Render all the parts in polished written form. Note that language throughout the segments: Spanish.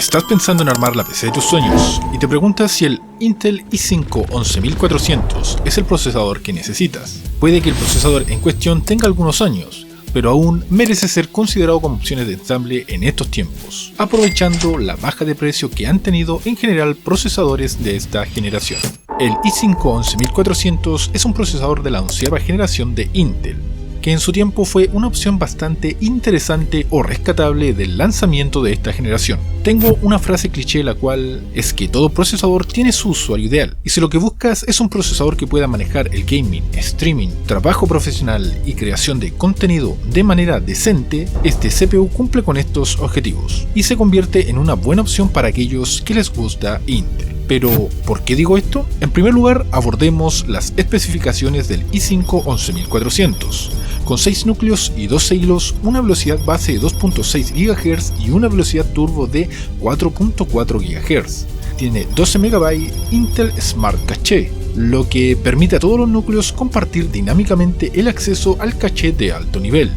¿Estás pensando en armar la PC de tus sueños y te preguntas si el Intel i5 11400 es el procesador que necesitas? Puede que el procesador en cuestión tenga algunos años, pero aún merece ser considerado como opciones de ensamble en estos tiempos, aprovechando la baja de precio que han tenido en general procesadores de esta generación. El i5 11400 es un procesador de la 11ª generación de Intel, que en su tiempo fue una opción bastante interesante o rescatable del lanzamiento de esta generación. Tengo una frase cliché la cual es que todo procesador tiene su usuario ideal, y si lo que buscas es un procesador que pueda manejar el gaming, streaming, trabajo profesional y creación de contenido de manera decente, este CPU cumple con estos objetivos, y se convierte en una buena opción para aquellos que les gusta Intel. Pero, ¿por qué digo esto? En primer lugar, abordemos las especificaciones del i5 11400. Con 6 núcleos y 12 hilos, una velocidad base de 2.6 GHz y una velocidad turbo de 4.4 GHz. Tiene 12 MB Intel Smart Cache, lo que permite a todos los núcleos compartir dinámicamente el acceso al caché de alto nivel.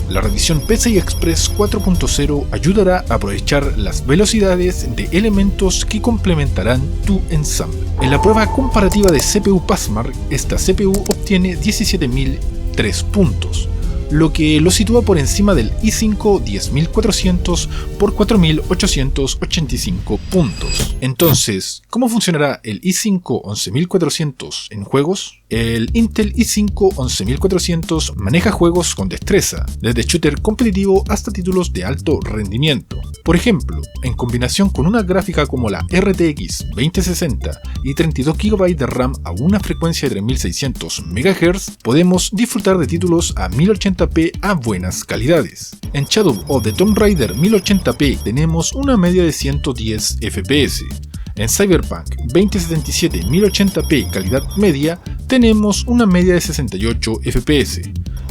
La revisión PCI Express 4.0 ayudará a aprovechar las velocidades de elementos que complementarán tu ensamble. En la prueba comparativa de CPU Passmark, esta CPU obtiene 17.003 puntos, lo que lo sitúa por encima del i5 10400 por 4.885 puntos. Entonces, ¿cómo funcionará el i5 11400 en juegos? El Intel i5 11400 maneja juegos con destreza, desde shooter competitivo hasta títulos de alto rendimiento. Por ejemplo, en combinación con una gráfica como la RTX 2060 y 32 GB de RAM a una frecuencia de 3600 MHz, podemos disfrutar de títulos a 1080p a buenas calidades. En Shadow of the Tomb Raider 1080p tenemos una media de 110 FPS. En Cyberpunk 2077 1080p calidad media tenemos una media de 68 FPS.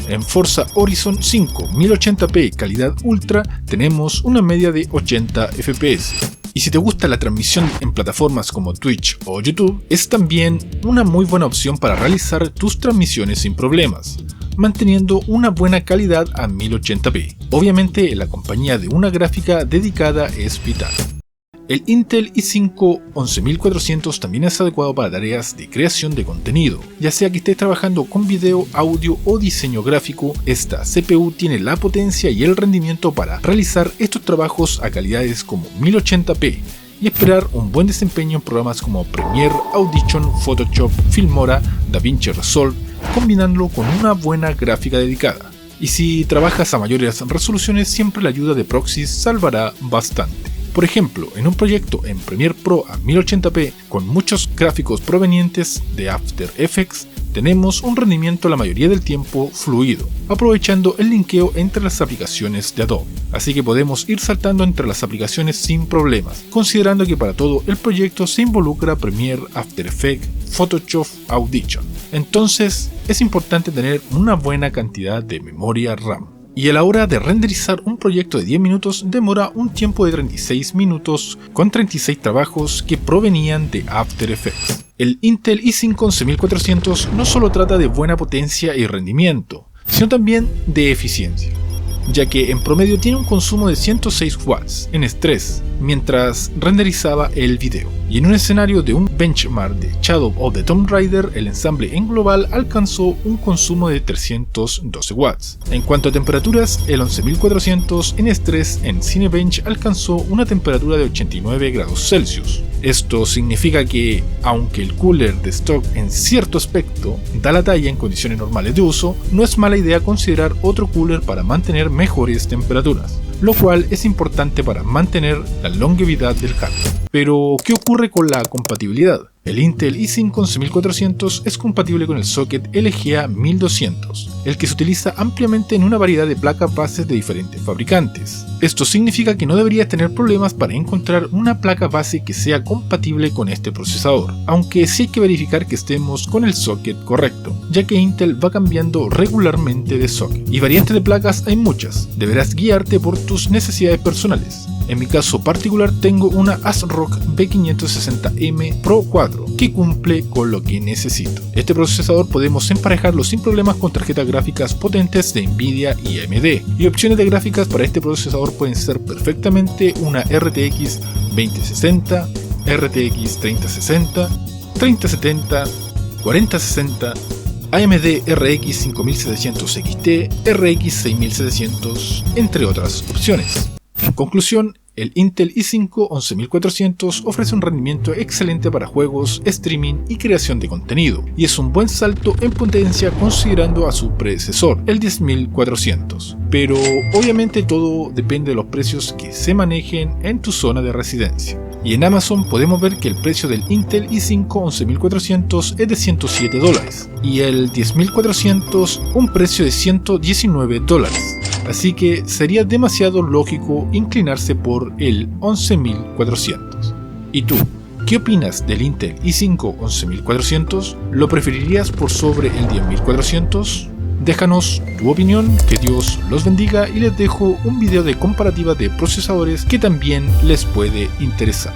En Forza Horizon 5 1080p calidad ultra tenemos una media de 80 FPS. Y si te gusta la transmisión en plataformas como Twitch o YouTube, es también una muy buena opción para realizar tus transmisiones sin problemas, manteniendo una buena calidad a 1080p. Obviamente la compañía de una gráfica dedicada es vital. El Intel i5 11400 también es adecuado para tareas de creación de contenido, ya sea que estés trabajando con video, audio o diseño gráfico. Esta CPU tiene la potencia y el rendimiento para realizar estos trabajos a calidades como 1080p y esperar un buen desempeño en programas como Premiere, Audition, Photoshop, Filmora, DaVinci Resolve, combinándolo con una buena gráfica dedicada. Y si trabajas a mayores resoluciones, siempre la ayuda de proxies salvará bastante. Por ejemplo, en un proyecto en Premiere Pro a 1080p con muchos gráficos provenientes de After Effects, tenemos un rendimiento la mayoría del tiempo fluido, aprovechando el linkeo entre las aplicaciones de Adobe. Así que podemos ir saltando entre las aplicaciones sin problemas, considerando que para todo el proyecto se involucra Premiere, After Effects, Photoshop, Audition. Entonces, es importante tener una buena cantidad de memoria RAM. Y a la hora de renderizar un proyecto de 10 minutos demora un tiempo de 36 minutos con 36 trabajos que provenían de After Effects. El Intel i5 11400 no solo trata de buena potencia y rendimiento, sino también de eficiencia, ya que en promedio tiene un consumo de 106 watts en estrés mientras renderizaba el video. Y en un escenario de un benchmark de Shadow of the Tomb Raider, el ensamble en global alcanzó un consumo de 312 watts. En cuanto a temperaturas, el 11400 en estrés en Cinebench alcanzó una temperatura de 89 grados Celsius. Esto significa que, aunque el cooler de stock en cierto aspecto da la talla en condiciones normales de uso, no es mala idea considerar otro cooler para mantener mejores temperaturas, lo cual es importante para mantener la longevidad del hardware. Pero, ¿qué ocurre con la compatibilidad? El Intel i5 11400 es compatible con el socket LGA 1200, el que se utiliza ampliamente en una variedad de placas bases de diferentes fabricantes. Esto significa que no deberías tener problemas para encontrar una placa base que sea compatible con este procesador, aunque sí hay que verificar que estemos con el socket correcto, ya que Intel va cambiando regularmente de socket. Y variantes de placas hay muchas, deberás guiarte por tus necesidades personales. En mi caso particular tengo una ASRock B560M Pro 4 que cumple con lo que necesito. Este procesador podemos emparejarlo sin problemas con tarjetas gráficas potentes de Nvidia y AMD, y opciones de gráficas para este procesador pueden ser perfectamente una RTX 2060, RTX 3060, 3070, 4060, AMD RX 5700 XT, RX 6700, entre otras opciones. En conclusión, el Intel i5 11400 ofrece un rendimiento excelente para juegos, streaming y creación de contenido, y es un buen salto en potencia considerando a su predecesor, el 10400. Pero obviamente todo depende de los precios que se manejen en tu zona de residencia. Y en Amazon podemos ver que el precio del Intel i5 11400 es de $107 y el 10400 un precio de $119. Así que sería demasiado lógico inclinarse por el 11400. ¿Y tú? ¿Qué opinas del Intel i5 11400? ¿Lo preferirías por sobre el 10400? Déjanos tu opinión, que Dios los bendiga, y les dejo un video de comparativa de procesadores que también les puede interesar.